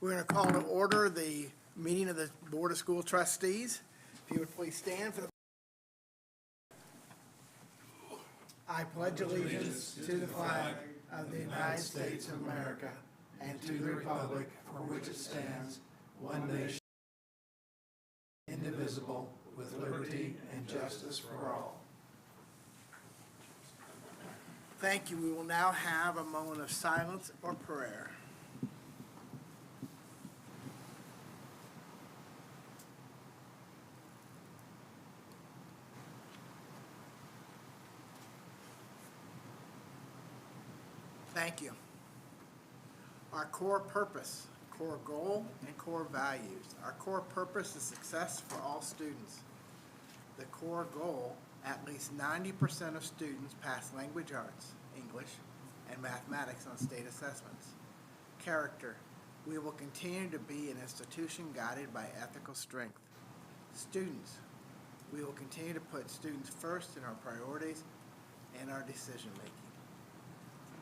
We're going to call to order the meeting of the Board of School Trustees. If you would please stand for the... I pledge allegiance to the flag of the United States of America and to the republic for which it stands, one nation, indivisible, with liberty and justice for all. Thank you. We will now have a moment of silence or prayer. Thank you. Our core purpose, core goal, and core values. Our core purpose is success for all students. The core goal, at least 90% of students pass language arts, English, and mathematics on state assessments. Character, we will continue to be an institution guided by ethical strength. Students, we will continue to put students first in our priorities and our decision making.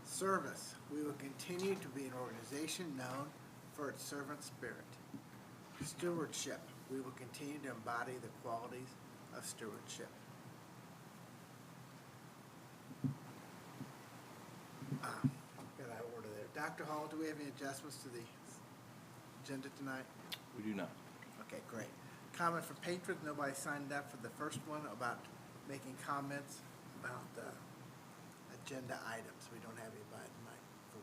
Service, we will continue to be an organization known for its servant spirit. Stewardship, we will continue to embody the qualities of stewardship. Got out of order there. Dr. Hall, do we have any adjustments to the agenda tonight? We do not. Okay, great. Comment from patrons. Nobody signed up for the first one about making comments about the agenda items. We don't have anybody tonight for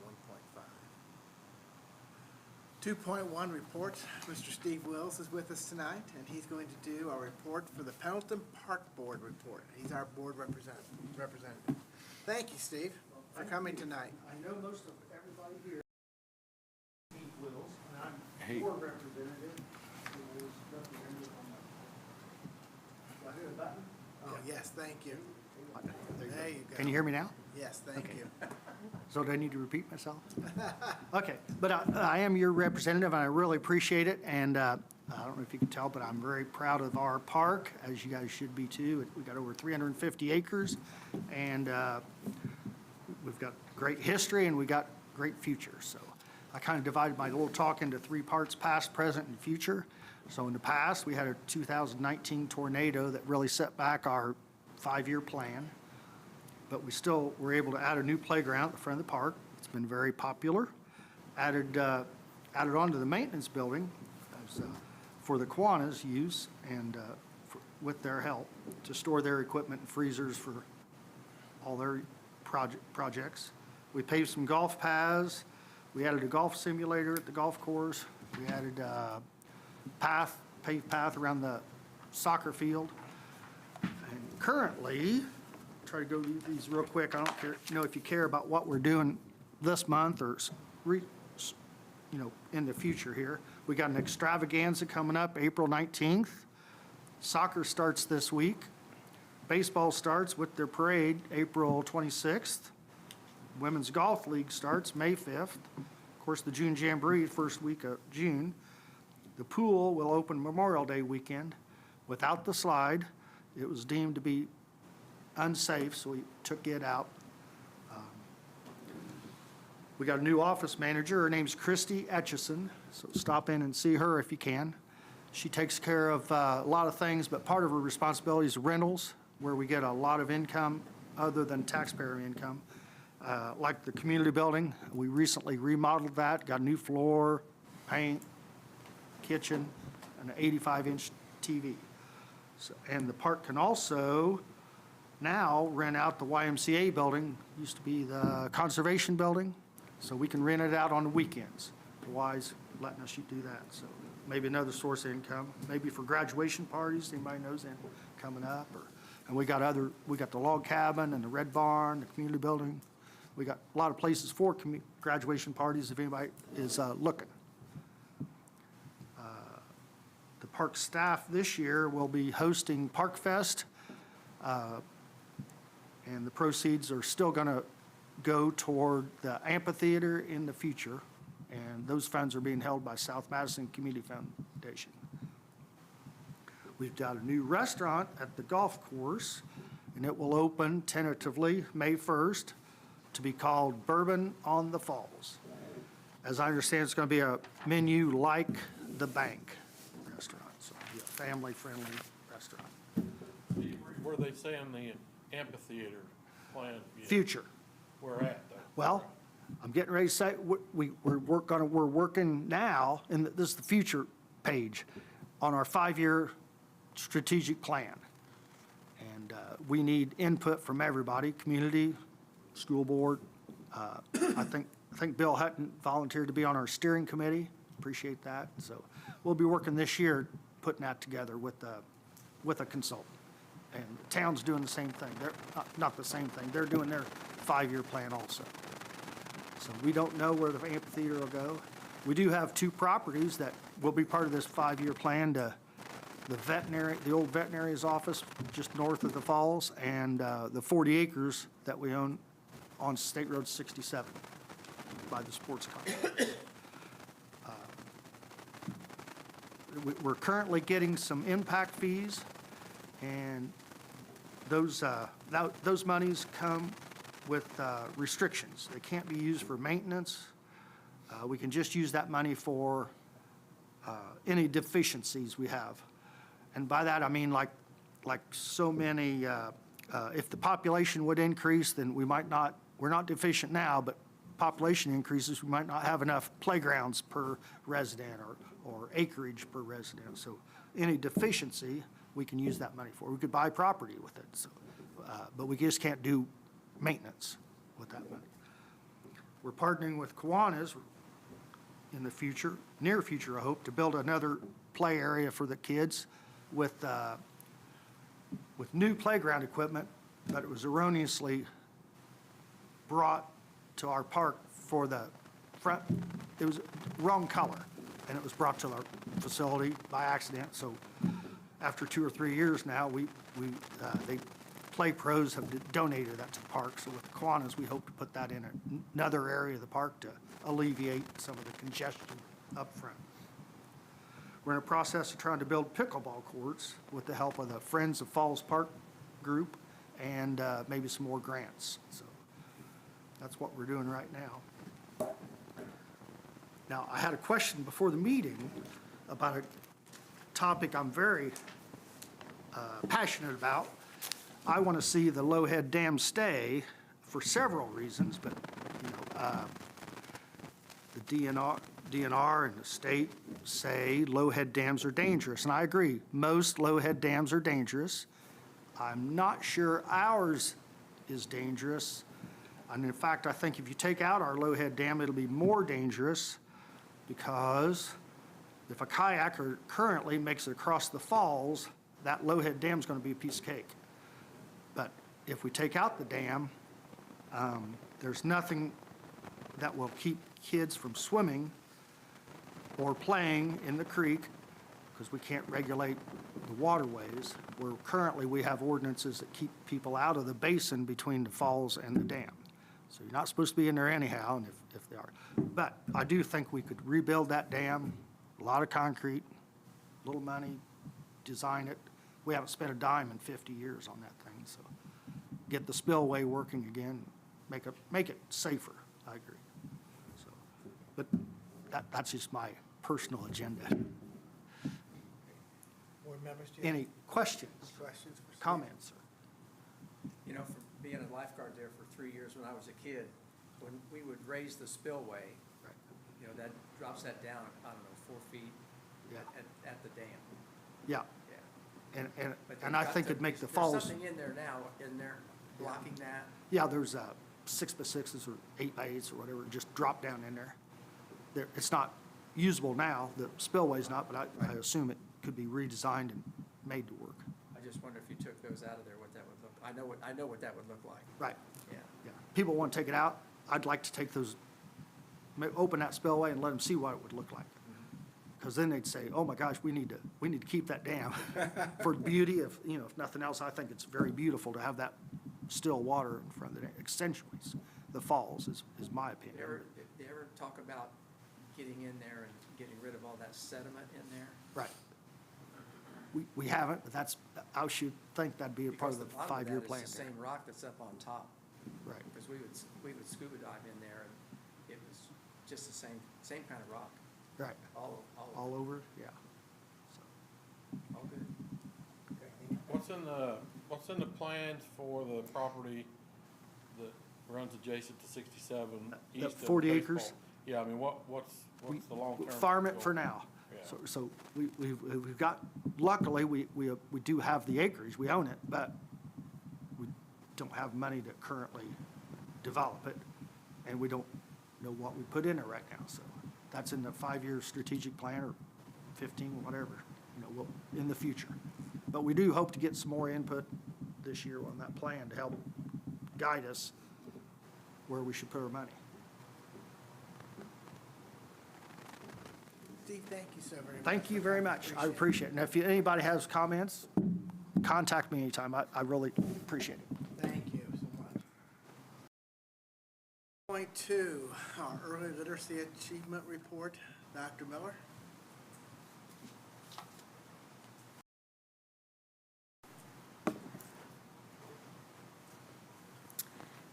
1.5. 2.1 reports. Mr. Steve Wills is with us tonight, and he's going to do a report for the Pendleton Park Board report. He's our board representative. Thank you, Steve, for coming tonight. I know most of everybody here. Steve Wills, and I'm Hey. board representative. Who is representative on the. Do I hear a button? Oh, yes, thank you. There you go. Can you hear me now? Yes, thank Okay. you. So do I need to repeat myself? Okay, but I am your representative, and I really appreciate it. And I don't know if you can tell, but I'm very proud of our park, as you guys should be too. We got over 350 acres, and we've got great history, and we got great future. So I kind of divided my little talk into three parts: past, present, and future. So in the past, we had a 2019 tornado that really set back our 5-year plan. But we still were able to add a new playground at the front of the park. It's been very popular. Added onto the maintenance building as, for the Kiwanis' use and with their help to store their equipment and freezers for all their projects. We paved some golf paths. We added a golf simulator at the golf course. We added a paved path around the soccer field. And currently, try to go through these real quick. I don't know if you care about what we're doing this month or, in the future here. We got an extravaganza coming up April 19th. Soccer starts this week. Baseball starts with their parade April 26th. Women's Golf League starts May 5th. Of course, the June Jamboree, first week of June. The pool will open Memorial Day weekend without the slide. It was deemed to be unsafe, so we took it out. We got a new office manager. Her name's Christy Etchison, so stop in and see her if you can. She takes care of a lot of things, but part of her responsibility is rentals, where we get a lot of income other than taxpayer income. Like the community building, we recently remodeled that, got a new floor, paint, kitchen, and an 85-inch TV. So, and the park can also now rent out the YMCA building. Used to be the conservation building, so we can rent it out on the weekends. The Y's letting us do that, so maybe another source of income. Maybe for graduation parties, anybody knows that coming up. And we got the log cabin and the red barn, the community building. We got a lot of places for graduation parties if anybody is looking. The park staff this year will be hosting Park Fest. And the proceeds are still going to go toward the amphitheater in the future. And those funds are being held by South Madison Community Foundation. We've got a new restaurant at the golf course, and it will open tentatively May 1st to be called Bourbon on the Falls. as I understand, it's going to be a menu like the bank restaurant, so it'll be a family-friendly restaurant. Where they saying the amphitheater plan? Future. Where at though? Well, I'm getting ready to say, we're working now, and this is the future page, on our 5-year strategic plan. And we need input from everybody, community, school board. I think Bill Hutton volunteered to be on our steering committee. Appreciate that. So we'll be working this year, putting that together with a consultant. And the town's doing the same thing. They're not the same thing. They're doing their 5-year plan also. So we don't know where the amphitheater will go. We do have 2 properties that will be part of this 5-year plan to the old veterinary's office just north of the falls, and the 40 acres that we own on State Road 67 by the sports complex. We're currently getting some impact fees, and those monies come with restrictions. They can't be used for maintenance. We can just use that money for any deficiencies we have. And by that, I mean like so many, if the population would increase, then we're not deficient now, but population increases, we might not have enough playgrounds per resident or acreage per resident. So any deficiency, we can use that money for. We could buy property with it, so, but we just can't do maintenance with that money. We're partnering with Kiwanis in the future, near future, I hope, to build another play area for the kids with new playground equipment, but it was erroneously brought to our park for the front. It was wrong color, and it was brought to our facility by accident. So after 2 or 3 years now, Play Pros have donated that to the park. So with the Kiwanis, we hope to put that in another area of the park to alleviate some of the congestion up front. We're in a process of trying to build pickleball courts with the help of the Friends of Falls Park group and maybe some more grants. So that's what we're doing right now. Now, I had a question before the meeting about a topic I'm very passionate about. I want to see the Lowhead Dam stay for several reasons, but the DNR and the state say Lowhead dams are dangerous, and I agree. Most Lowhead dams are dangerous. I'm not sure ours is dangerous, and in fact, I think if you take out our Lowhead Dam, it'll be more dangerous, because if a kayaker currently makes it across the falls, that Lowhead Dam is going to be a piece of cake. But if we take out the dam, there's nothing that will keep kids from swimming or playing in the creek, because we can't regulate the waterways, where currently we have ordinances that keep people out of the basin between the falls and the dam. So you're not supposed to be in there anyhow, and if they are. But I do think we could rebuild that dam, a lot of concrete, little money, design it. We haven't spent a dime in 50 years on that thing, so get the spillway working again, make it safer, I agree. So, but that's just my personal agenda. Board members, do you have Any questions, questions for Steve? comments? You know, for being a lifeguard there for 3 years when I was a kid, when we would raise the spillway, you know, that drops that down, I don't know, 4 feet Yeah. at the dam. Yeah, Yeah. But and I they've think got it'd make the there's falls. something in there now, isn't there, blocking that? Yeah, there's 6x6s or 8x8s or whatever, just drop down in there. It's not usable now, the spillway's not, but I assume it could be redesigned and made to work. I just wonder if you took those out of there, what that would look, I know what that would look like. Right, Yeah. yeah. People want to take it out, I'd like to take those, open that spillway and let them see what it would look like. Because then they'd say, oh my gosh, we need to keep that dam for the beauty of, if nothing else, I think it's very beautiful to have that still water in front of it. Accentuates the falls is my opinion. They ever talk about getting in there and getting rid of all that sediment in there? Right. We haven't, but I should think that'd be a part of the Because bottom 5-year that plan is the there. same rock that's up on top. Right. Because we would scuba dive in there, and it was just the same kind of rock, Right, all over, yeah. good. What's in the plans for the property that runs adjacent to 67 east of 40 baseball? acres? Yeah, I mean, what's the long-term? Farm it for goal? now. Yeah. So we've got, luckily, we do have the acreage, we own it, but we don't have money to currently develop it, and we don't know what we put in it right now, so that's in the 5-year strategic plan, or 15, whatever, in the future. But we do hope to get some more input this year on that plan to help guide us where we should put our money. Steve, thank you so very much. Thank you very much. I appreciate it. And if anybody has comments, contact me anytime. I really appreciate it. Thank you so much. Point 2, our early literacy achievement report. Dr. Miller?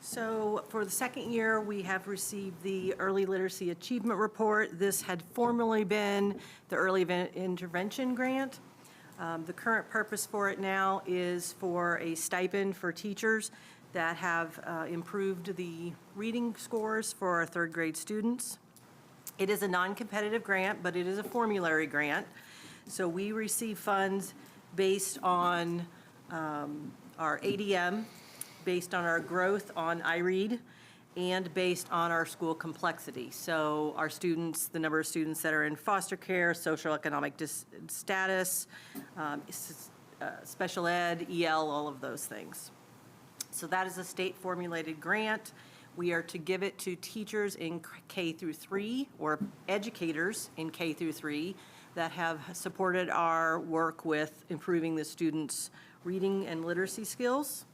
So for the second year, we have received the Early Literacy Achievement Report. This had formerly been the Early Intervention Grant. The current purpose for it now is for a stipend for teachers that have improved the reading scores for our third grade students. It is a non-competitive grant, but it is a formulary grant. So we receive funds based on our ADM, based on our growth on iRead, and based on our school complexity. So our students, the number of students that are in foster care, social economic status, special ed, EL, all of those things. So that is a state formulated grant. We are to give it to teachers in K through 3 or educators in K through 3 that have supported our work with improving the students' reading and literacy skills.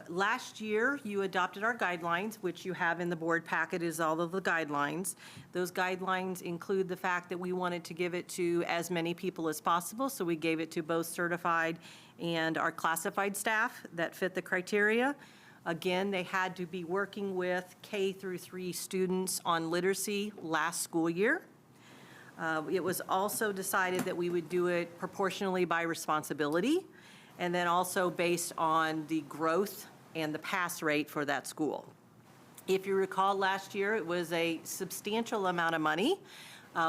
Last year, you adopted our guidelines, which you have in the board packet is all of the guidelines. Those guidelines include the fact that we wanted to give it to as many people as possible, so we gave it to both certified and our classified staff that fit the criteria. Again, they had to be working with K through 3 students on literacy last school year. It was also decided that we would do it proportionally by responsibility, and then also based on the growth and the pass rate for that school. If you recall, last year, it was a substantial amount of money.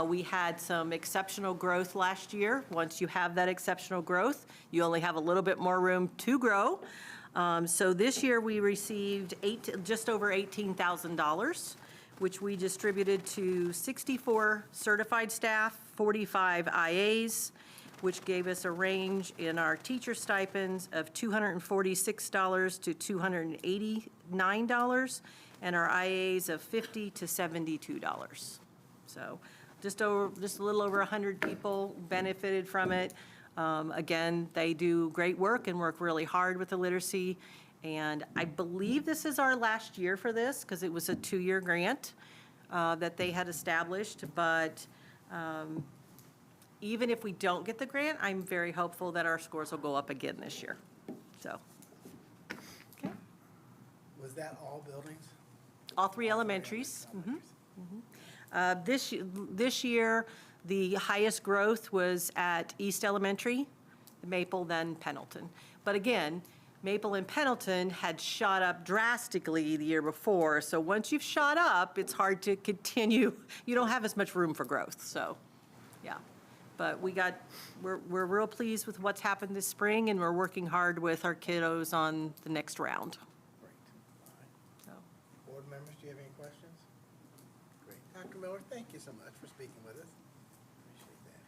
We had some exceptional growth last year. Once you have that exceptional growth, you only have a little bit more room to grow. So this year, we received just over $18,000, which we distributed to 64 certified staff, 45 IAs, which gave us a range in our teacher stipends of $246 to $289, and our IAs of $50 to $72. So just a little over 100 people benefited from it. Again, they do great work and work really hard with the literacy. And I believe this is our last year for this because it was a 2-year grant that they had established. But even if we don't get the grant, I'm very hopeful that our scores will go up again this year. So, okay. Was that all buildings? All 3 elementaries. This year, the highest growth was at East Elementary, Maple, then Pendleton. But again, Maple and Pendleton had shot up drastically the year before. So once you've shot up, it's hard to continue. You don't have as much room for growth. So, yeah. But we're real pleased with what's happened this spring, and we're working hard with our kiddos on the next round. Great. All right. So. Board members, do you have any questions? Great. Dr. Miller, thank you so much for speaking with us. Appreciate that.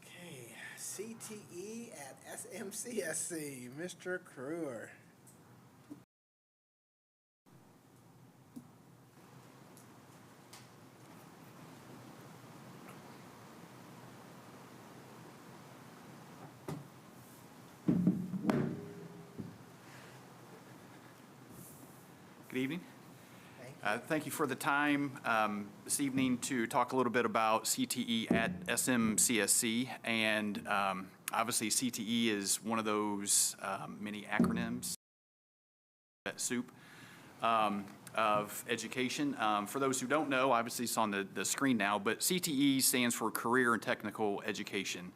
Okay, CTE at SMCSC, Mr. Kruer. Good evening. Thank you. Thank you for the time this evening to talk a little bit about CTE at SMCSC. And obviously, CTE is one of those many acronyms, that soup. of education. For those who don't know, obviously it's on the screen now, but CTE stands for Career and Technical Education.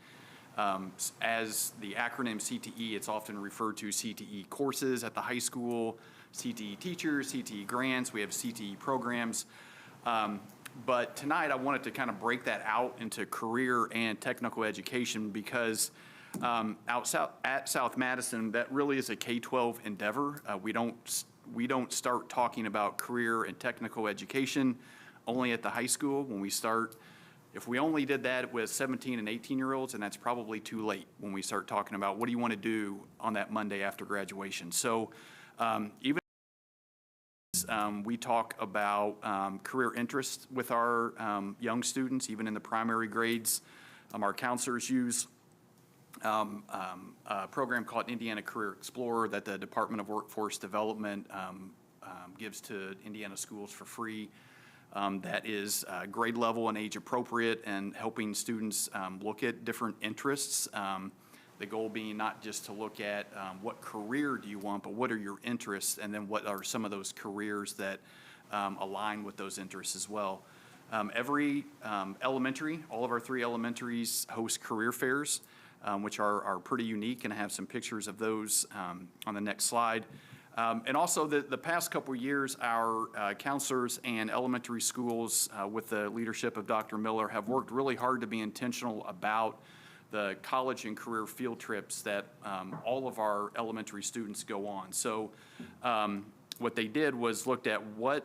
As the acronym CTE, it's often referred to CTE courses at the high school, CTE teachers, CTE grants, we have CTE programs. But tonight I wanted to kind of break that out into career and technical education because at South Madison, that really is a K-12 endeavor. We don't start talking about career and technical education only at the high school. When we start, if we only did that with 17 and 18-year-olds, and that's probably too late when we start talking about what do you want to do on that Monday after graduation. So even we talk about career interests with our young students, even in the primary grades. Our counselors use a program called Indiana Career Explorer that the Department of Workforce Development gives to Indiana schools for free. That is grade level and age appropriate and helping students look at different interests. The goal being not just to look at what career do you want, but what are your interests, and then what are some of those careers that align with those interests as well. Every elementary, all of our 3 elementaries host career fairs, which are pretty unique, and I have some pictures of those on the next slide. And also the past couple of years, our counselors and elementary schools with the leadership of Dr. Miller have worked really hard to be intentional about the college and career field trips that all of our elementary students go on. So what they did was looked at what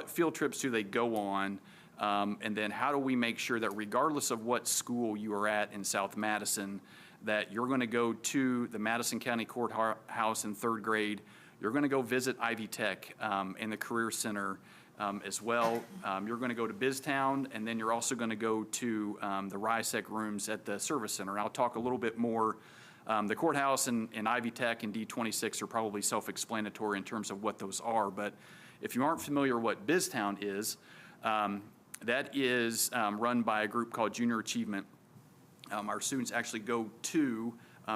field trips do they go on, and then how do we make sure that regardless of what school you are at in South Madison, that you're going to go to the Madison County Courthouse in 3rd grade, you're going to go visit Ivy Tech and the Career Center as well. You're going to go to BizTown, and then you're also going to go to the RISEC rooms at the Service Center. And I'll talk a little bit more. The courthouse and Ivy Tech and D26 are probably self-explanatory in terms of what those are. But if you aren't familiar what BizTown is, that is run by a group called Junior Achievement. Our students actually go to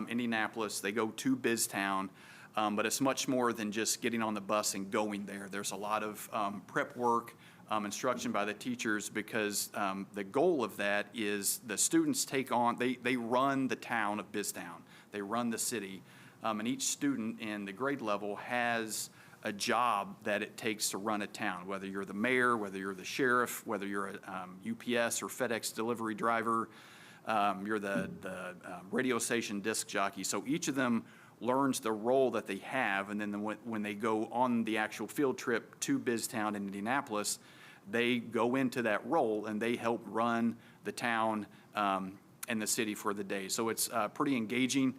Indianapolis. They go to BizTown. But it's much more than just getting on the bus and going there. There's a lot of prep work, instruction by the teachers, because the goal of that is the students take on, they run the town of BizTown. They run the city. And each student in the grade level has a job that it takes to run a town, whether you're the mayor, whether you're the sheriff, whether you're a UPS or FedEx delivery driver, you're the radio station disc jockey. So each of them learns the role that they have, and then when they go on the actual field trip to BizTown in Indianapolis, they go into that role and they help run the town and the city for the day. So it's a pretty engaging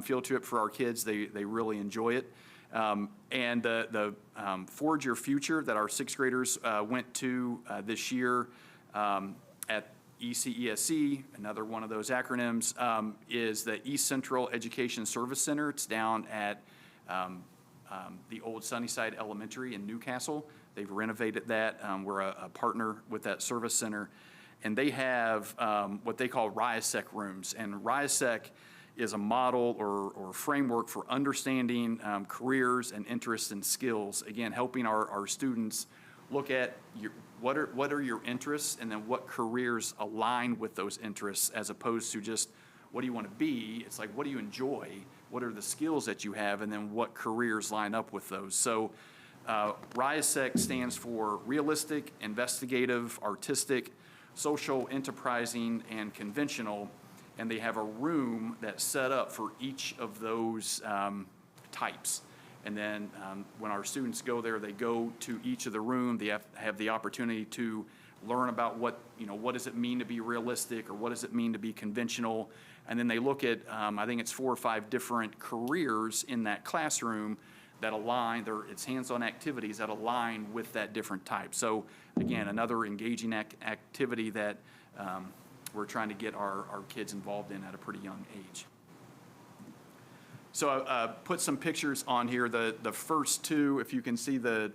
field trip for our kids. They really enjoy it. And the Forge Your Future that our 6th graders went to this year at SMCSC, another one of those acronyms, is the East Central Education Service Center. It's down at the old Sunnyside Elementary in Newcastle. They've renovated that. We're a partner with that service center. And they have what they call RISEC rooms. And RISEC is a model or framework for understanding careers and interests and skills. Again, helping our students look at what are your interests, and then what careers align with those interests, as opposed to just what do you want to be. It's like, what do you enjoy? What are the skills that you have? And then what careers line up with those? So RISEC stands for Realistic, Investigative, Artistic, Social, Enterprising, and Conventional. And they have a room that's set up for each of those types. And then when our students go there, they go to each of the room. They have the opportunity to learn about what does it mean to be realistic, or what does it mean to be conventional. And then they look at, I think it's 4 or 5 different careers in that classroom that align, it's hands-on activities that align with that different type. So again, another engaging activity that we're trying to get our kids involved in at a pretty young age. So I put some pictures on here. The first 2, if you can see the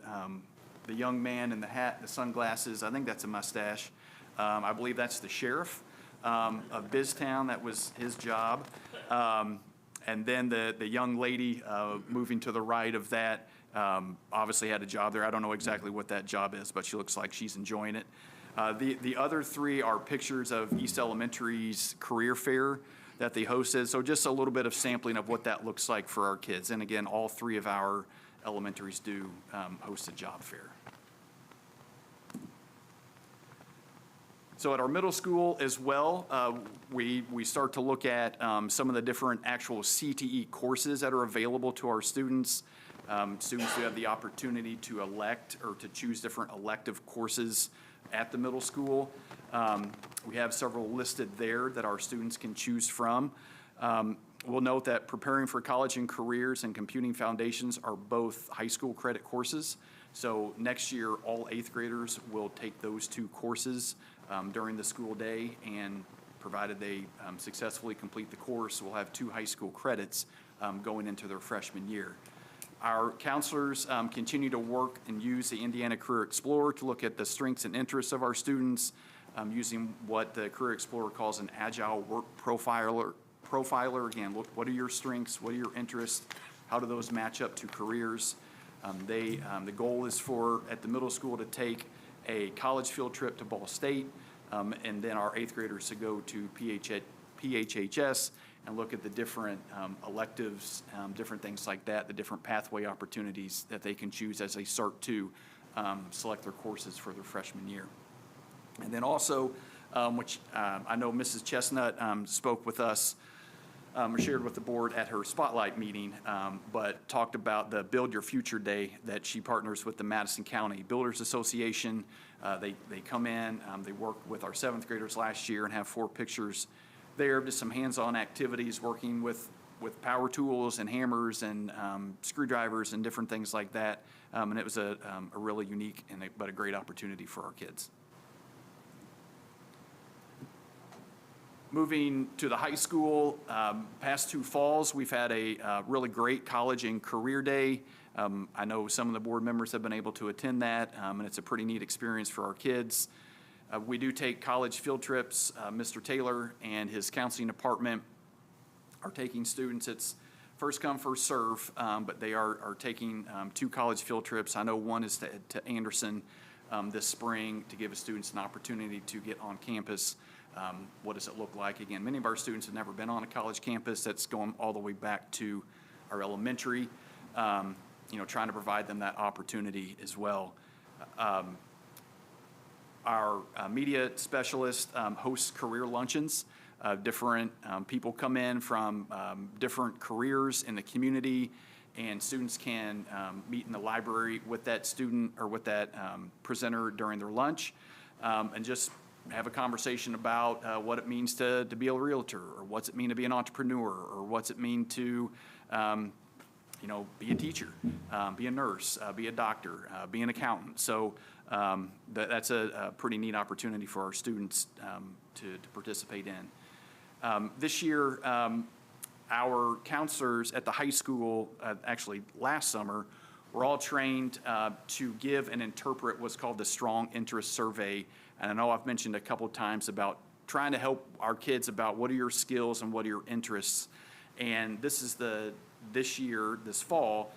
young man in the hat, the sunglasses, I think that's a mustache. I believe that's the sheriff of BizTown. That was his job. And then the young lady moving to the right of that Obviously had a job there. I don't know exactly what that job is, but she looks like she's enjoying it. The other three are pictures of East Elementary's career fair that they hosted. So just a little bit of sampling of what that looks like for our kids. And again, all three of our elementaries do host a job fair. So at our middle school as well, we start to look at some of the different actual CTE courses that are available to our students. Students who have the opportunity to elect or to choose different elective courses at the middle school. We have several listed there that our students can choose from. We'll note that preparing for college and careers and computing foundations are both high school credit courses. So next year, all 8th graders will take those 2 courses during the school day, and provided they successfully complete the course, we'll have 2 high school credits going into their freshman year. Our counselors continue to work and use the Indiana Career Explorer to look at the strengths and interests of our students, using what the Career Explorer calls an agile work profiler. Again, look, what are your strengths? What are your interests? How do those match up to careers? The goal is for, at the middle school, to take a college field trip to Ball State, and then our 8th graders to go to PHHS and look at the different electives, different things like that, the different pathway opportunities that they can choose as they start to select their courses for their freshman year. And then also, which I know Mrs. Chestnut spoke with us, or shared with the board at her spotlight meeting, but talked about the Build Your Future Day that she partners with the Madison County Builders Association. They come in, they work with our 7th graders last year and have 4 pictures there of just some hands-on activities working with power tools and hammers and screwdrivers and different things like that. And it was a really unique but a great opportunity for our kids. Moving to the high school, past 2 falls, we've had a really great college and career day. I know some of the board members have been able to attend that, and it's a pretty neat experience for our kids. We do take college field trips. Mr. Taylor and his counseling department are taking students. It's first come, first serve, but they are taking 2 college field trips. I know one is to Anderson this spring to give students an opportunity to get on campus. What does it look like? Again, many of our students have never been on a college campus. That's going all the way back to our elementary, trying to provide them that opportunity as well. Our media specialist hosts career luncheons. Different people come in from different careers in the community, and students can meet in the library with that student or with that presenter during their lunch, and just have a conversation about what it means to be a realtor, or what's it mean to be an entrepreneur, or what's it mean to be a teacher, be a nurse, be a doctor, be an accountant. So that's a pretty neat opportunity for our students to participate in. This year, our counselors at the high school, actually last summer, were all trained to give and interpret what's called the Strong Interest Survey. And I know I've mentioned a couple of times about trying to help our kids about what are your skills and what are your interests. And this is this year, this fall,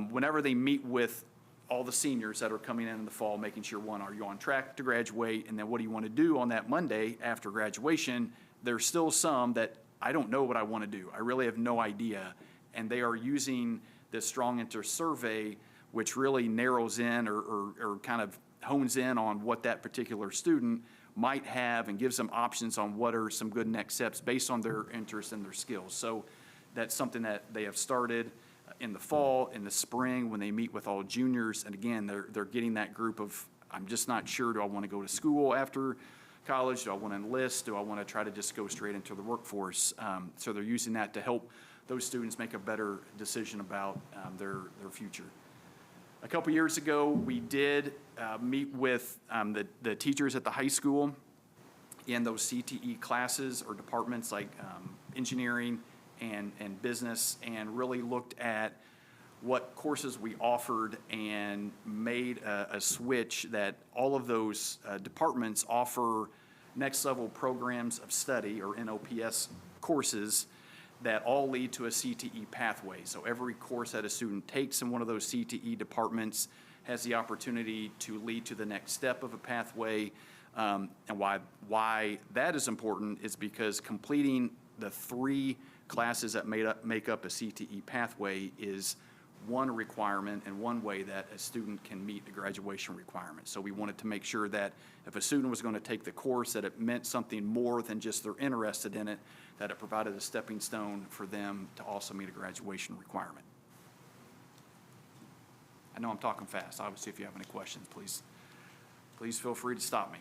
whenever they meet with all the seniors that are coming in the fall, making sure, one, are you on track to graduate? And then what do you want to do on that Monday after graduation? There's still some that I don't know what I want to do. I really have no idea. And they are using this Strong Interest Survey, which really narrows in or kind of hones in on what that particular student might have and gives them options on what are some good next steps based on their interests and their skills. So that's something that they have started in the fall, in the spring, when they meet with all juniors. And again, they're getting that group of, I'm just not sure, do I want to go to school after college? Do I want to enlist? Do I want to try to just go straight into the workforce? So they're using that to help those students make a better decision about their future. A couple years ago, we did meet with the teachers at the high school in those CTE classes or departments like engineering and business, and really looked at what courses we offered and made a switch that all of those departments offer next level programs of study or NOPS courses that all lead to a CTE pathway. So every course that a student takes in one of those CTE departments has the opportunity to lead to the next step of a pathway. And why that is important is because completing the 3 classes that make up a CTE pathway is one requirement and one way that a student can meet the graduation requirement. So we wanted to make sure that if a student was going to take the course, that it meant something more than just they're interested in it, that it provided a stepping stone for them to also meet a graduation requirement. I know I'm talking fast. Obviously, if you have any questions, please feel free to stop me.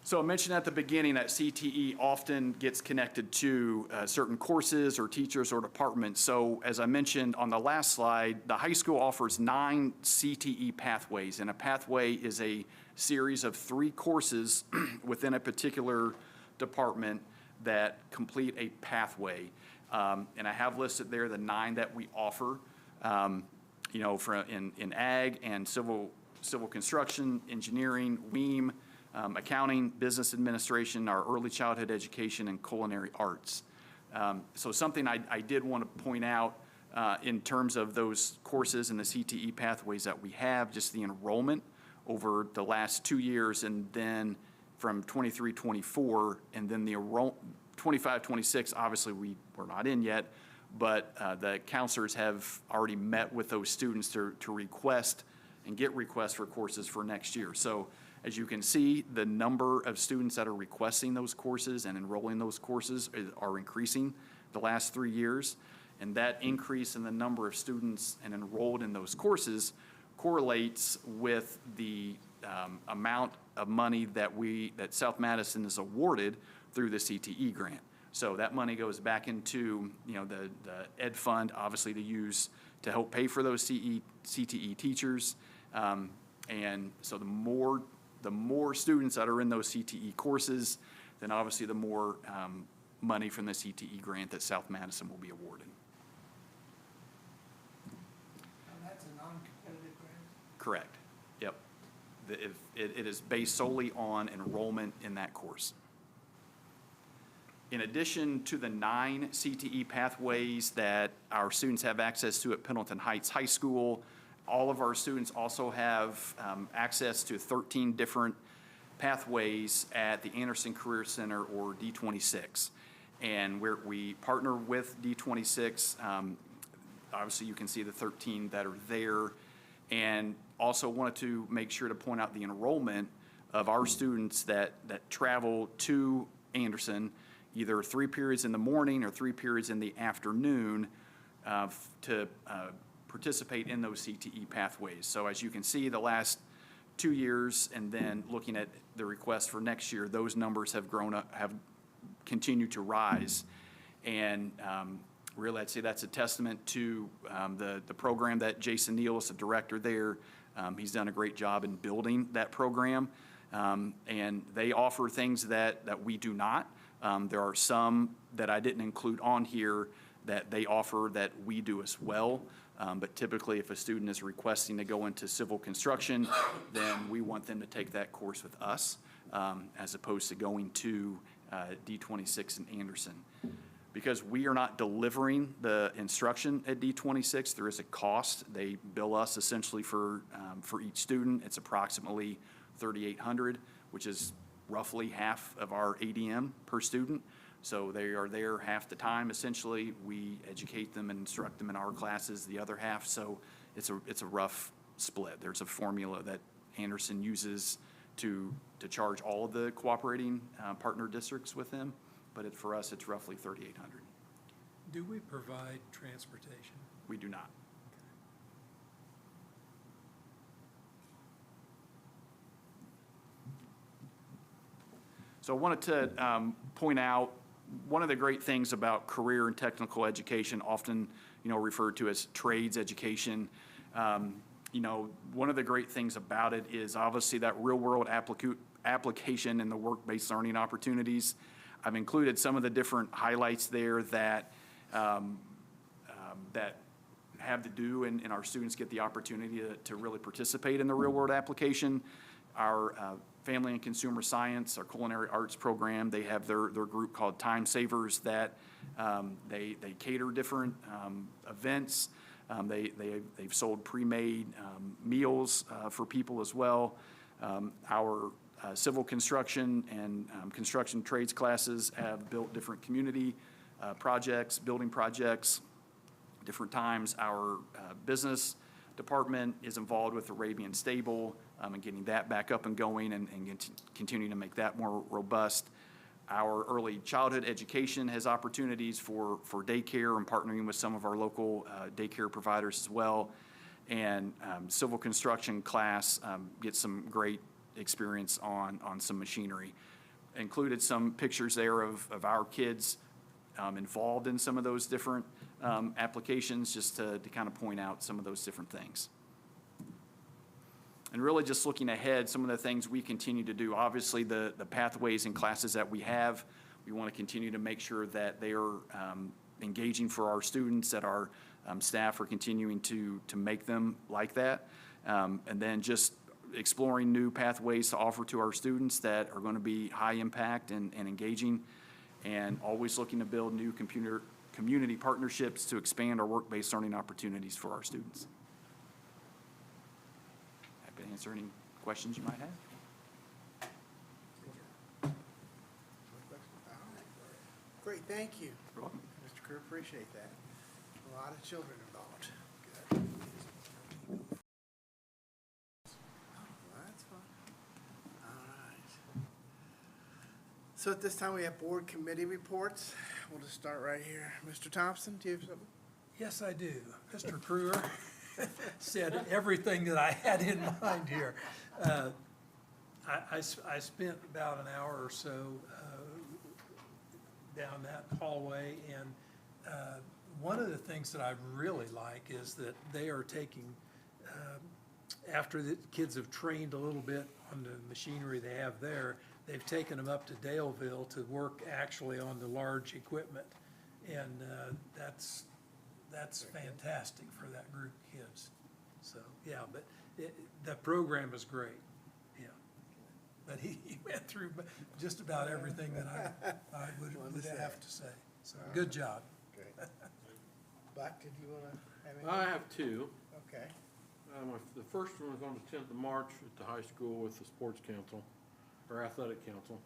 So I mentioned at the beginning that CTE often gets connected to certain courses or teachers or departments. So as I mentioned on the last slide, the high school offers 9 CTE pathways, and a pathway is a series of 3 courses within a particular department that complete a pathway. And I have listed there the 9 that we offer, in ag and civil construction, engineering, WEAM, accounting, business administration, our early childhood education, and culinary arts. So something I did want to point out in terms of those courses and the CTE pathways that we have, just the enrollment over the last 2 years, and then from 23-24, and then the 25-26, obviously we're not in yet, but the counselors have already met with those students to request and get requests for courses for next year. So as you can see, the number of students that are requesting those courses and enrolling those courses are increasing the last 3 years. And that increase in the number of students and enrolled in those courses correlates with the amount of money that South Madison is awarded through the CTE grant. So that money goes back into the ed fund, obviously to use to help pay for those CTE teachers. And so the more students that are in those CTE courses, then obviously the more money from the CTE grant that South Madison will be awarded. And that's a non-competitive grant? Correct. Yep. It is based solely on enrollment in that course. In addition to the 9 CTE pathways that our students have access to at Pendleton Heights High School, all of our students also have access to 13 different pathways at the Anderson Career Center, or D26. And we partner with D26. Obviously, you can see the 13 that are there. And also wanted to make sure to point out the enrollment of our students that travel to Anderson, either 3 periods in the morning or 3 periods in the afternoon to participate in those CTE pathways. So as you can see, the last 2 years, and then looking at the request for next year, those numbers have grown up, have continued to rise. And really, I'd say that's a testament to the program that Jason Neal is the director there. He's done a great job in building that program. And they offer things that we do not. There are some that I didn't include on here that they offer that we do as well. But typically, if a student is requesting to go into civil construction, then we want them to take that course with us, as opposed to going to D26 in Anderson. Because we are not delivering the instruction at D26, there is a cost. They bill us essentially for each student. It's approximately $3,800, which is roughly half of our ADM per student. So they are there half the time, essentially. We educate them and instruct them in our classes the other half. So it's a rough split. There's a formula that Anderson uses to charge all of the cooperating partner districts with them. But for us, it's roughly $3,800. Do we provide transportation? We do not. So I wanted to point out one of the great things about career and technical education, often referred to as trades education. One of the great things about it is obviously that real-world application and the work-based learning opportunities. I've included some of the different highlights there that that have to do, and our students get the opportunity to really participate in the real-world application. Our Family and Consumer Science, our culinary arts program. They have their group called Time Savers that they cater different events. They've sold pre-made meals for people as well. Our civil construction and construction trades classes have built different community projects, building projects, different times. Our business department is involved with Arabian Stable and getting that back up and going and continuing to make that more robust. Our early childhood education has opportunities for daycare and partnering with some of our local daycare providers as well. And civil construction class gets some great experience on some machinery. Included some pictures there of our kids involved in some of those different applications, just to kind of point out some of those different things. And really just looking ahead, some of the things we continue to do, obviously the pathways and classes that we have, we want to continue to make sure that they are engaging for our students, that our staff are continuing to make them like that. And then just exploring new pathways to offer to our students that are going to be high impact and engaging, and always looking to build new community partnerships to expand our work-based learning opportunities for our students. Happy to answer any questions you might have. Great, thank you. You're welcome. Mr. Kerr, appreciate that. A lot of children involved. Good. Oh, that's fun. All right. So at this time, we have board committee reports. We'll just start right here. Mr. Thompson, do you have something? Yes, I do. Mr. Kruger said everything that I had in mind here. I spent about an hour or so down that hallway, and one of the things that I really like is that they are taking, after the kids have trained a little bit on the machinery they have there, they've taken them up to Daleville to work actually on the large equipment. And that's fantastic for that group of kids. So, yeah, but the program is great, yeah. But he went through just about everything that I would have to say. So, good job. Great. Buck, did you want to have anything? I have two. Okay. The first one was on the 10th of March at the high school with the sports council, or athletic council.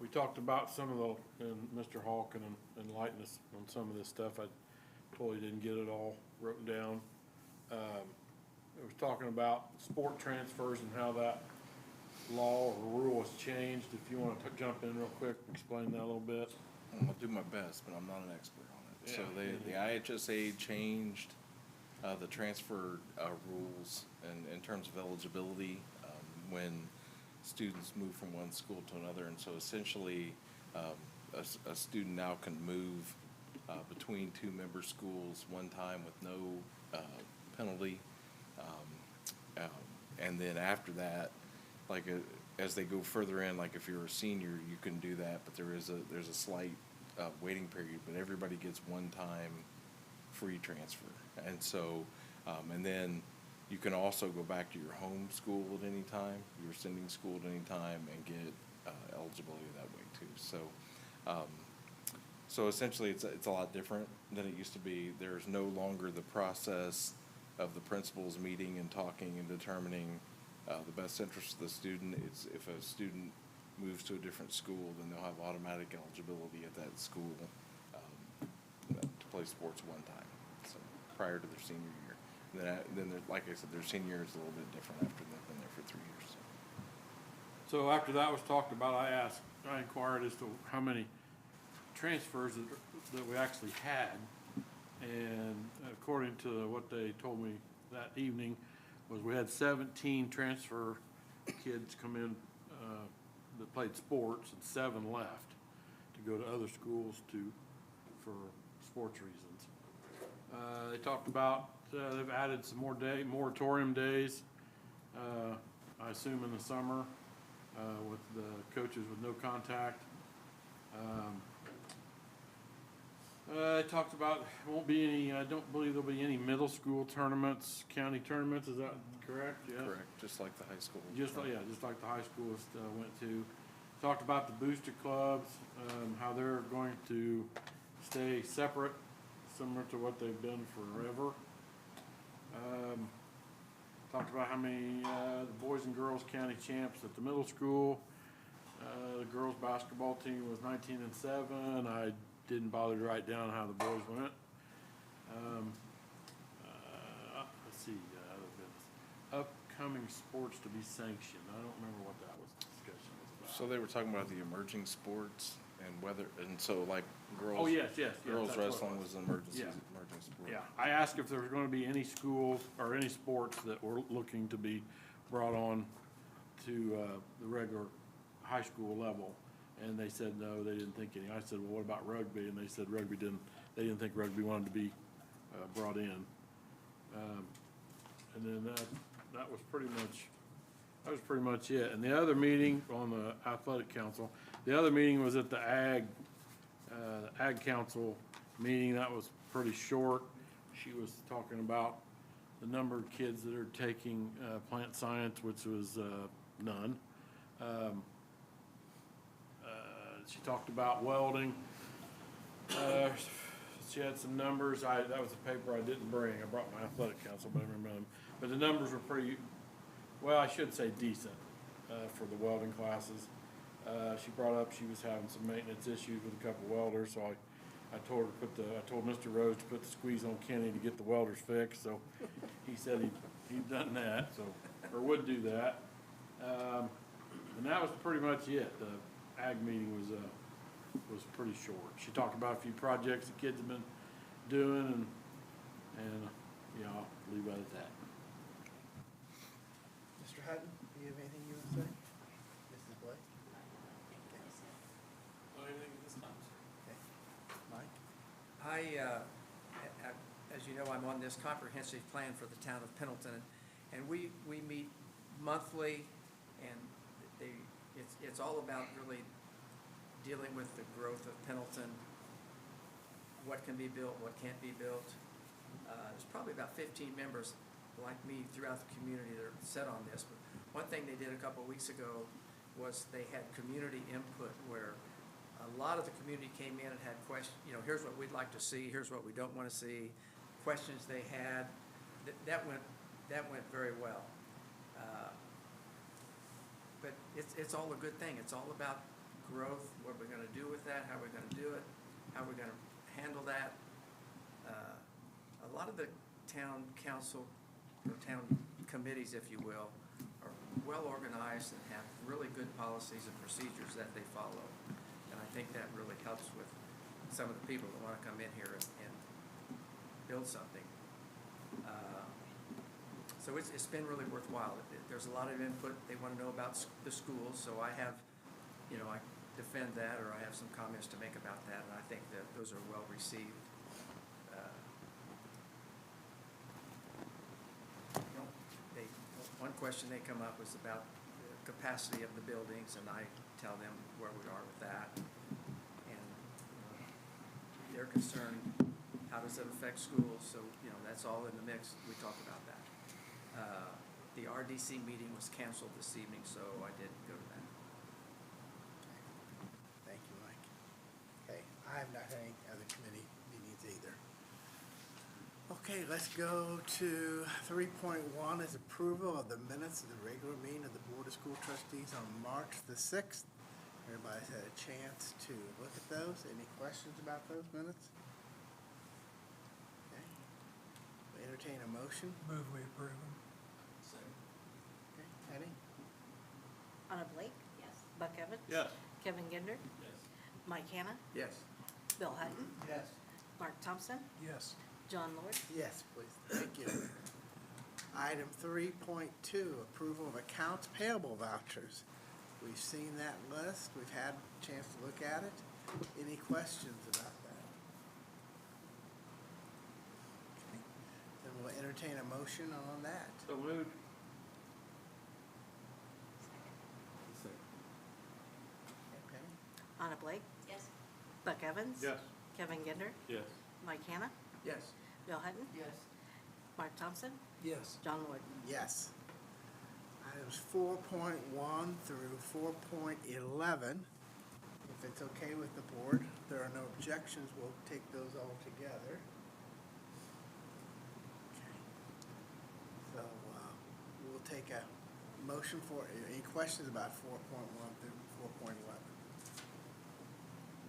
We talked about some of the, and Mr. Hall can enlighten us on some of this stuff. I totally didn't get it all written down. It was talking about sport transfers and how that law or rule has changed. If you want to jump in real quick, explain that a little bit. I'll do my best, but I'm not an expert on it. So the IHSA changed the transfer rules in terms of eligibility when students move from one school to another. And so essentially, a student now can move between two member schools one time with no penalty. And then after that, like as they go further in, like if you're a senior, you can do that, but there's a slight waiting period, but everybody gets one time free transfer. And so, and then you can also go back to your home school at any time, your sending school at any time, and get eligibility that way too. So, so essentially it's a lot different than it used to be. There's no longer the process of the principals meeting and talking and determining the best interest of the student. It's if a student moves to a different school, then they'll have automatic eligibility at that school to play sports one time, so prior to their senior year. And then like I said, their senior year is a little bit different after they've been there for 3 years. So after that was talked about, I inquired as to how many transfers that we actually had. And according to what they told me that evening, was we had 17 transfer kids come in that played sports, and 7 left to go to other schools for sports reasons. They talked about they've added some more moratorium days, I assume in the summer, with the coaches with no contact. It talked about, won't be any, I don't believe there'll be any middle school tournaments, county tournaments, is that correct? Yeah. Correct, just like the high school. Just like the high schools went to. Talked about the booster clubs, how they're going to stay separate, similar to what they've been forever. Talked about how many, the boys and girls county champs at the middle school. The girls' basketball team was 19-7. I didn't bother to write down how the boys went. Let's see, other business. Upcoming sports to be sanctioned. I don't remember what that was, discussion was about. So they were talking about the emerging sports and whether, and so like girls. Oh, yes, yes. Girls that's what it wrestling was an emergency, Yeah. emerging sport. Yeah, I asked if there was gonna be any schools or any sports that were looking to be brought on to, the regular high school level. And they said, no, they didn't think any. I said, well, what about rugby? And they said they didn't think rugby wanted to be, brought in. And then that was pretty much it. And the other meeting on the athletic council, the other meeting was at the ag council meeting. That was pretty short. She was talking about the number of kids that are taking, plant science, which was, none. She talked about welding. She had some numbers. That was a paper I didn't bring. I brought my athletic council, but I remember them. But the numbers were pretty, well, I should say decent, for the welding classes. She brought up she was having some maintenance issues with a couple welders, so I told her I told Mr. Rose to put the squeeze on Kenny to get the welders fixed, so he said he'd done that, so, or would do that. And that was pretty much it. The ag meeting was pretty short. She talked about a few projects the kids have been doing, and yeah, I'll leave it at that. Mr. Hutton, do you have anything you want to say? Mrs. Blake? Okay. Mike? As you know, I'm on this comprehensive plan for the town of Pendleton, and we meet monthly, and it's all about really dealing with the growth of Pendleton, what can be built, what can't be built. There's probably about 15 members like me throughout the community that are set on this. But one thing they did a couple of weeks ago was they had community input, where a lot of the community came in and had questions, here's what we'd like to see, here's what we don't want to see, questions they had. That went very well. But it's all a good thing. It's all about growth, what we're gonna do with that, how we're gonna do it, how we're gonna handle that. A lot of the town council, or town committees, if you will, are well organized and have really good policies and procedures that they follow. And I think that really helps with some of the people that wanna come in here and build something. So it's been really worthwhile. There's a lot of input. They want to know about the schools, so I have, I defend that, or I have some comments to make about that, and I think that those are well received. One question they come up was about the capacity of the buildings, and I tell them where we are with that. And they're concerned, how does it affect schools? So, that's all in the mix. We talk about that. The RDC meeting was canceled this evening, so I didn't go to that. Thank you, Mike. Okay, I have not had any other committee meetings either. Okay, let's go to 3.1 is approval of the minutes of the regular meeting of the Board of School Trustees on March the 6th. Everybody's had a chance to look at those. Any questions about those minutes? Okay. We entertain a motion. Move we approve them. Okay, Penny? Anna Blake? Yes. Buck Evans? Yes. Kevin Ginder? Yes. Mike Hanna? Yes. Bill Hutton? Yes. Mark Thompson? Yes. John Lord? Yes, please. Thank you. Item 3.2, approval of accounts payable vouchers. We've seen that list. We've had a chance to look at it. Any questions about that? Okay. Then we'll entertain a motion on that. So moved. Okay. Anna Blake? Yes. Buck Evans? Yes. Kevin Gender, Yes. Mike Hannah, Yes. Bill Hutton, Yes. Mark Thompson, Yes. John Lloyd. Yes. Items 4.1 through 4.11. If it's okay with the board, if there are no objections, we'll take those all together. Okay. So we'll take a motion for, any questions about 4.1 through 4.11?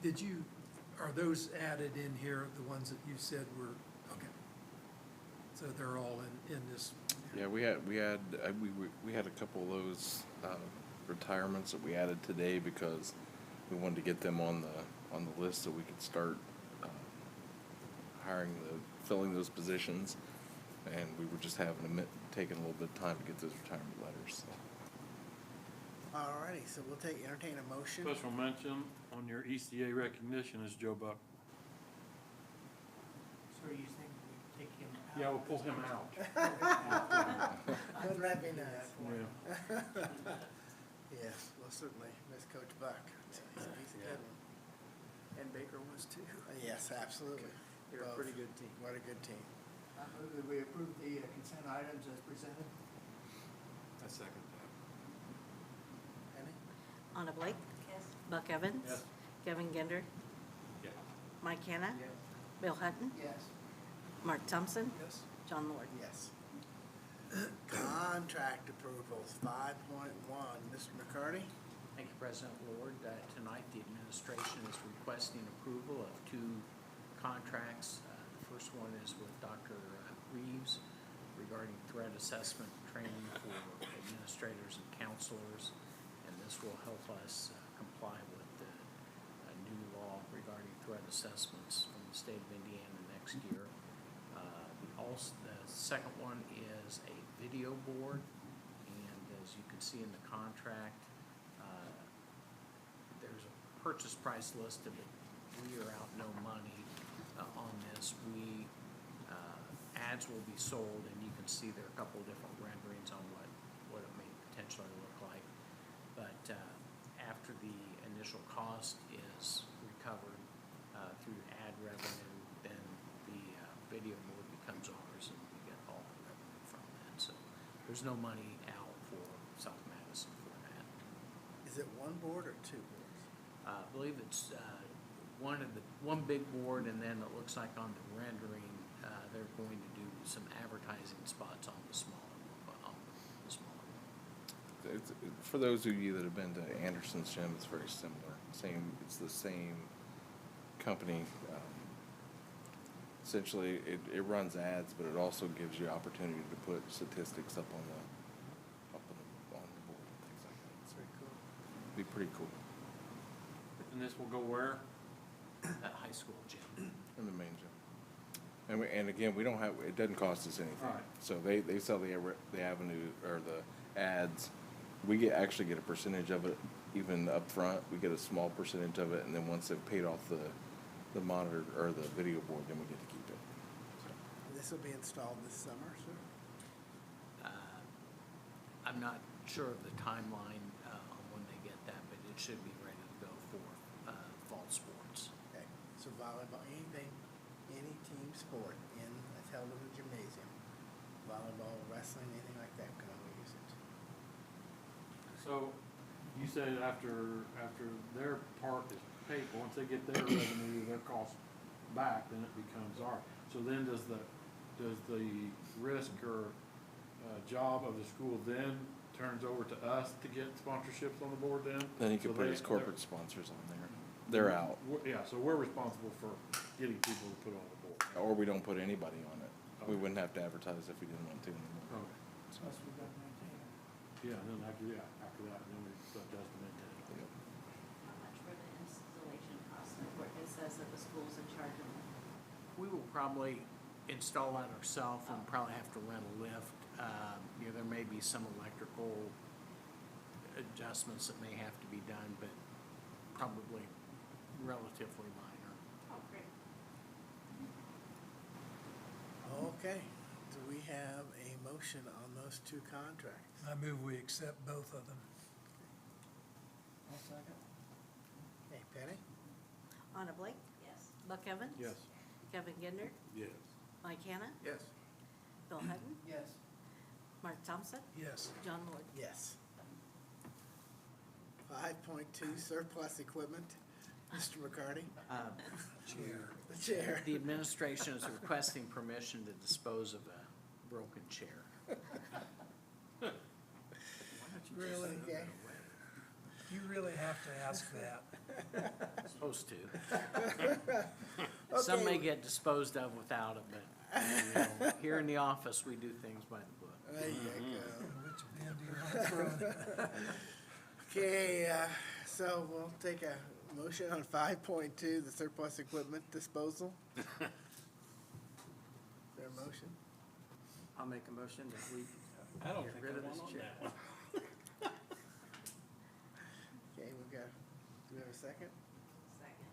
Did you, are those added in here, the ones that you said were, okay. So they're all in this, Yeah, we had a couple of those retirements that we added today because we wanted to get them on the list so we could start filling those positions. And we were just taking a little bit of time to get those retirement letters. So. Alrighty, so we'll entertain a motion. Special mention on your ECA recognition is Joe Buck. So you think we take him out? Yeah, we'll pull him out. Wouldn't that be nice? Yeah. Yes, we'll certainly miss Coach Buck. He's a good one. And Baker was too. Yes, absolutely. They're a Both. pretty good team. What a good team. I move that we approve the consent items as presented. I second that. Penny? Anna Blake, Yes. Buck Evans, Yes. Kevin Gender, Yeah. Mike Hannah, Bill Hutton, Yes. Mark Thompson, yes? John Lloyd. Yes. Contract approvals, 5.1. Mr. McCarty? Thank you, President Ward. Tonight, the administration is requesting approval of two contracts. The first one is with Dr. Reeves regarding threat assessment training for administrators and counselors, and this will help us comply with the new law regarding threat assessments from the state of Indiana next year. The second one is a video board, and as you can see in the contract, there's a purchase price listed, but we are out no money on this. Ads will be sold, and you can see there are a couple of different renderings on what it may potentially look like. But after the initial cost is recovered through ad revenue, then the video board becomes ours, and we get all the revenue from that. So there's no money out for South Madison for that. Is it one board or two boards? I believe it's one big board, and then it looks like on the rendering, they're going to do some advertising spots on the smaller one. For those of you that have been to Anderson's Gym, it's very similar. It's the same company. Essentially, it runs ads, but it also gives you opportunity to put statistics up on the board and things like that. That's very cool. It'd be pretty cool And this will go where? At high school gym. in the main gym. And again, it doesn't cost us anything. Right. So they sell the avenue or the ads. We actually get a percentage of it, even up front. We get a small percentage of it, and then once they've paid off the monitor or the video board, then we get to keep it. This will be installed this summer, sir? I'm not sure of the timeline on when they get that, but it should be ready to go for fall sports. Okay, so volleyball, any team sport in a Pendleton gymnasium, volleyball, wrestling, anything like that, can only use it. So you said after their part is paid for, once they get their revenue, their cost back, then it becomes ours. So then does the risk or job of the school then turns over to us to get sponsorships on the board then? Then he can So put his corporate sponsors on there. They're out. Yeah, so we're responsible for getting people to put on the board. Or we don't put anybody on it. We wouldn't have to advertise if we didn't want to anymore. Okay. Plus we've got to maintain it. Yeah, and then after that, then we adjust the maintain. Yep. How much for the installation cost? It says that the school's in charge of it. We will probably install that ourselves and probably have to rent a lift. There may be some electrical adjustments that may have to be done, but probably relatively minor. Oh, great. Okay, do we have a motion on those two contracts? I move we accept both of them. I'll second. Hey, Penny? Anna Blake? Yes. Buck Evans? Yes. Kevin Gender? Yes. Mike Hannah? Yes. Bill Hutton? Yes. Mark Thompson? Yes. John Lord? Yes. 5.2, surplus equipment. Mr. McCarty? The chair. The administration is requesting permission to dispose of a broken chair. Really? Okay. You really have to ask that. Supposed to. Some may get disposed of without it, but, you know, here in the office, we do things by the book. There you go. Which bin do you want to throw in? Okay, so we'll take a motion on 5.2, the surplus equipment disposal. Is there a motion? I'll make a motion that we I don't get think rid I of want this on chair. that one. Okay, do we have a second? Second.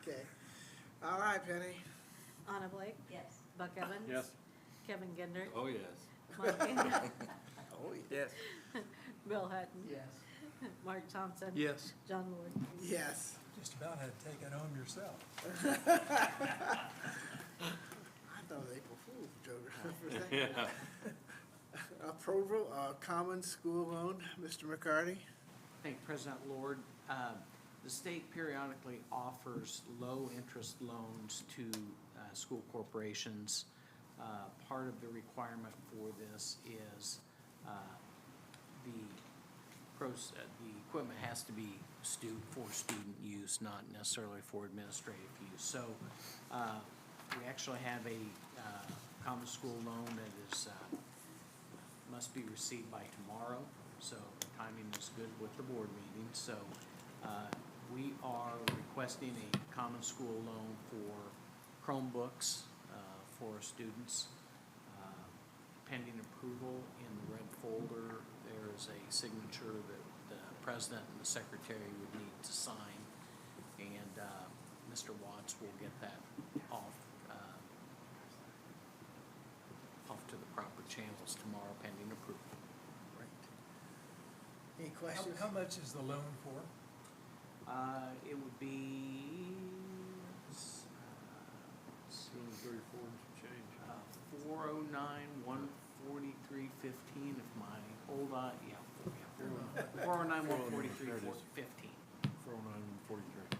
Okay. All right, Penny. Anna Blake? Yes. Buck Evans? Yes. Kevin Gender? Oh, yes. Mike Hannah? Oh, Yes. Bill Hutton? Yes. Mark Thompson? Yes. John Lord? yes. Just about had to take it home yourself. I thought it was April Fool's joke for a second. Approval of common school loan, Mr. McCarty. Thank you, President Lord. The state periodically offers low-interest loans to school corporations. Part of the requirement for this is the equipment has to be for student use, not necessarily for administrative use. So we actually have a common school loan that is must be received by tomorrow, so the timing is good with the board meeting. So we are requesting a common school loan for Chromebooks for students. Pending approval in the red folder, there is a signature that the president and the secretary would need to sign, and Mr. Watts will get that off to the proper channels tomorrow pending approval. Any questions? How much is the loan for? It would be, let's see, 34 and some change. 409, 143.15 if my old, 409, 143.15. 40943.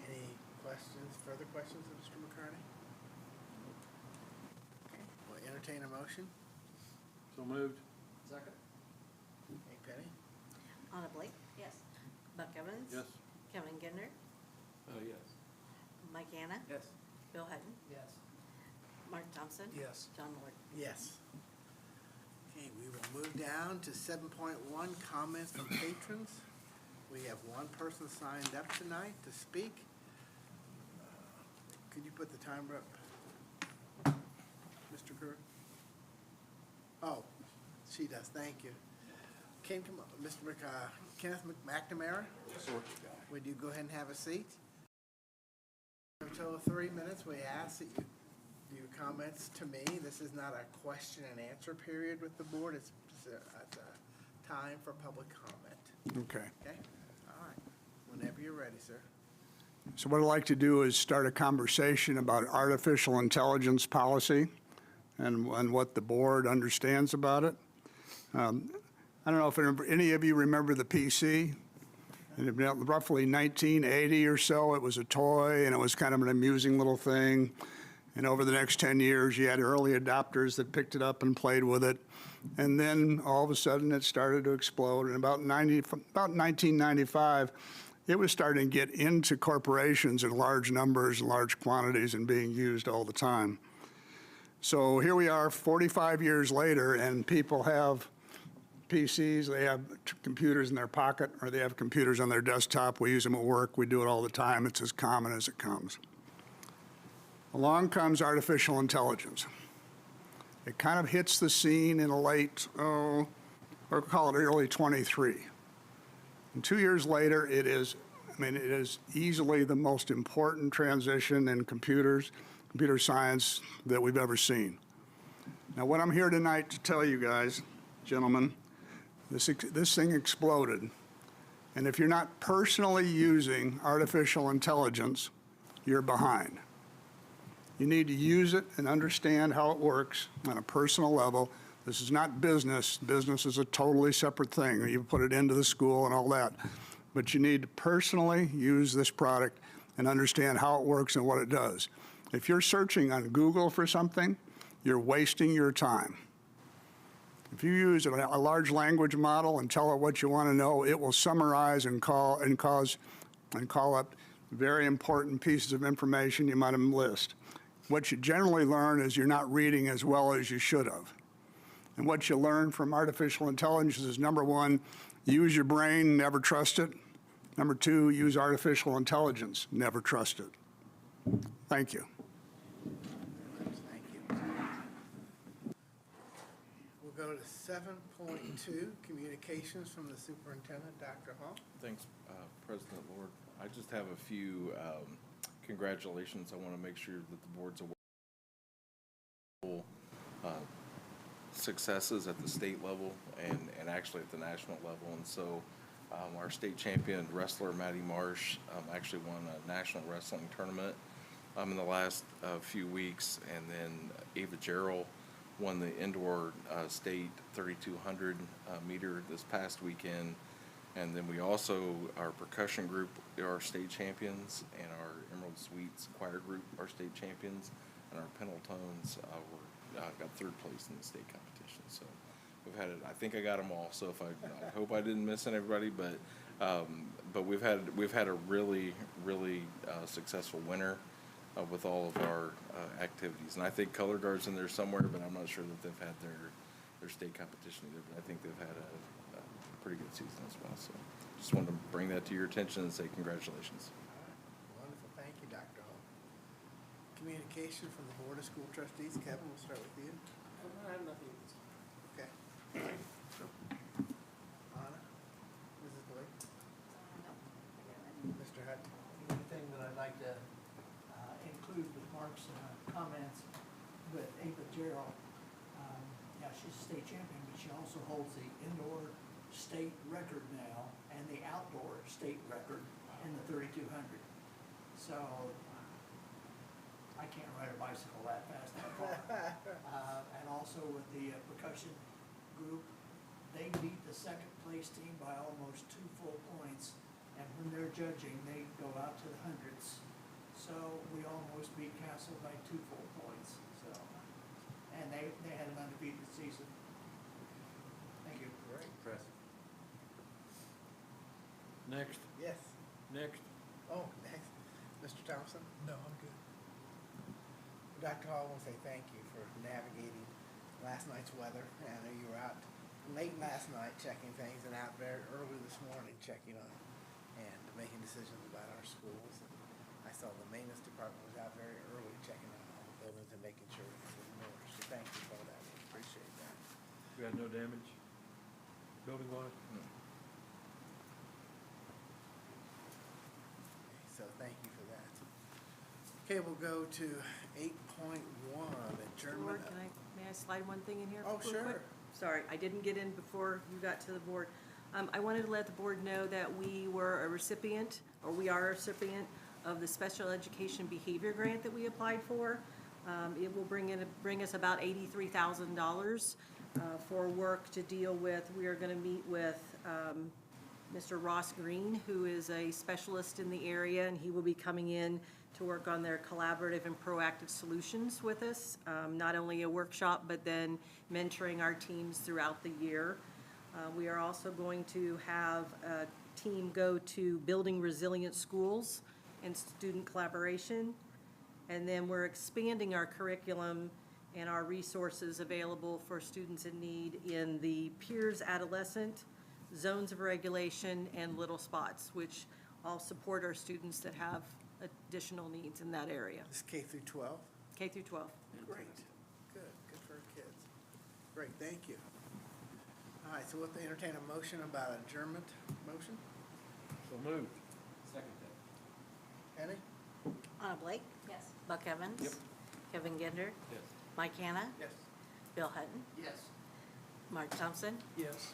Any questions, further questions of Mr. McCarty? Okay, we'll entertain a motion. So moved. Second? Hey, Penny? Anna Blake? Yes. Buck Evans? Yes. Kevin Gender? Yes. Mike Hannah? Yes. Bill Hutton? Yes. Mark Thompson? Yes. John Lord? Yes. Okay, we will move down to 7.1, comments from patrons. We have one person signed up tonight to speak. Could you put the timer up, Mr. Kerr? Oh, she does, thank you. Mr. Kenneth McNamara? Would you go ahead and have a seat? Until 3 minutes, we ask that you do your comments to me. This is not a question and answer period with the board. It's a time for public comment. Okay. Okay? All right. Whenever you're ready, sir. So what I'd like to do is start a conversation about artificial intelligence policy and what the board understands about it. I don't know if any of you remember the PC. In roughly 1980 or so, it was a toy, and it was kind of an amusing little thing. And over the next 10 years, you had early adopters that picked it up and played with it. And then all of a sudden, it started to explode. And about 1995, it was starting to get into corporations in large numbers, large quantities, and being used all the time. So here we are 45 years later, and people have PCs, they have computers in their pocket, or they have computers on their desktop. We use them at work. We do it all the time. It's as common as it comes. Along comes artificial intelligence. It kind of hits the scene in the late, or call it early 23. And 2 years later, it is easily the most important transition in computer science that we've ever seen. Now, what I'm here tonight to tell you guys, gentlemen, this thing exploded. And if you're not personally using artificial intelligence, you're behind. You need to use it and understand how it works on a personal level. This is not business. Business is a totally separate thing. You put it into the school and all that. But you need to personally use this product and understand how it works and what it does. If you're searching on Google for something, you're wasting your time. If you use a large language model and tell it what you want to know, it will summarize and call up very important pieces of information you might have missed. What you generally learn is you're not reading as well as you should have. And what you learn from artificial intelligence is, number one, use your brain, never trust it. Number two, use artificial intelligence, never trust it. Thank you. Thank you. We'll go to 7.2, communications from the superintendent, Dr. Hall. Thanks, President Lord. I just have a few congratulations. I want to make sure that the board's aware of successes at the state level and actually at the national level. And so our state champion wrestler, Maddie Marsh, actually won a national wrestling tournament in the last few weeks. And then Ava Gerald won the indoor state 3,200 meter this past weekend. And then we also, our percussion group are state champions, and our Emerald Suites choir group are state champions, and our Pendletons got third place in the state competition. So we've had it. I think I got them all. So if I hope I didn't miss anybody, but we've had a really successful winter with all of our activities. And I think Color Guard's in there somewhere, but I'm not sure that they've had their state competition either. But I think they've had a pretty good season as well. So just wanted to bring that to your attention and say congratulations. Wonderful. Thank you, Dr. Hall. Communication from the Board of School Trustees. Kevin, we'll start with you. I have nothing. Okay. Anna? Mrs. Blake? Mr. Hutton? The only thing that I'd like to include with Mark's comments with Ava Gerald, yeah, she's a state champion, but she also holds the indoor state record now and the outdoor state record in the 3,200. So I can't ride a bicycle that fast that far. And also with the percussion group, they beat the second place team by almost 2 full points. And when they're judging, they go out to the hundreds. So we almost beat Castle by 2 full points. So, and they had an undefeated season. Thank you. Great. Next, Yes. next. Oh, next. Mr. Thompson? No, I'm good. Dr. Hall, I want to say thank you for navigating last night's weather. I know you were out late last night checking things and out very early this morning checking on and making decisions about our schools. And I saw the maintenance department was out very early checking on all the buildings and making sure it was more. So thank you for that. We appreciate that. We had no damage building wise? So thank you for that. Okay, we'll go to 8.1, adjournment. Lord, may I slide one thing in here? Oh, real quick? sure. Sorry, I didn't get in before you got to the board. I wanted to let the board know that we were a recipient, or we are a recipient, of the special education behavior grant that we applied for. It will bring us about $83,000 for work to deal with. We are going to meet with Mr. Ross Green, who is a specialist in the area, and he will be coming in to work on their collaborative and proactive solutions with us. Not only a workshop, but then mentoring our teams throughout the year. We are also going to have a team go to building resilient schools and student collaboration. And then we're expanding our curriculum and our resources available for students in need in the peers adolescent, zones of regulation, and little spots, which all support our students that have additional needs in that area, This is K through 12? K through 12. Great. Good for our kids. Great, thank you. All right, so we'll entertain a motion about adjournment. Motion? So moved. Penny? Anna Blake? Yes. Buck Evans? Yep. Kevin Gender? Yes. Mike Hanna? Yes. Bill Hutton? Yes. Mark Thompson? Yes.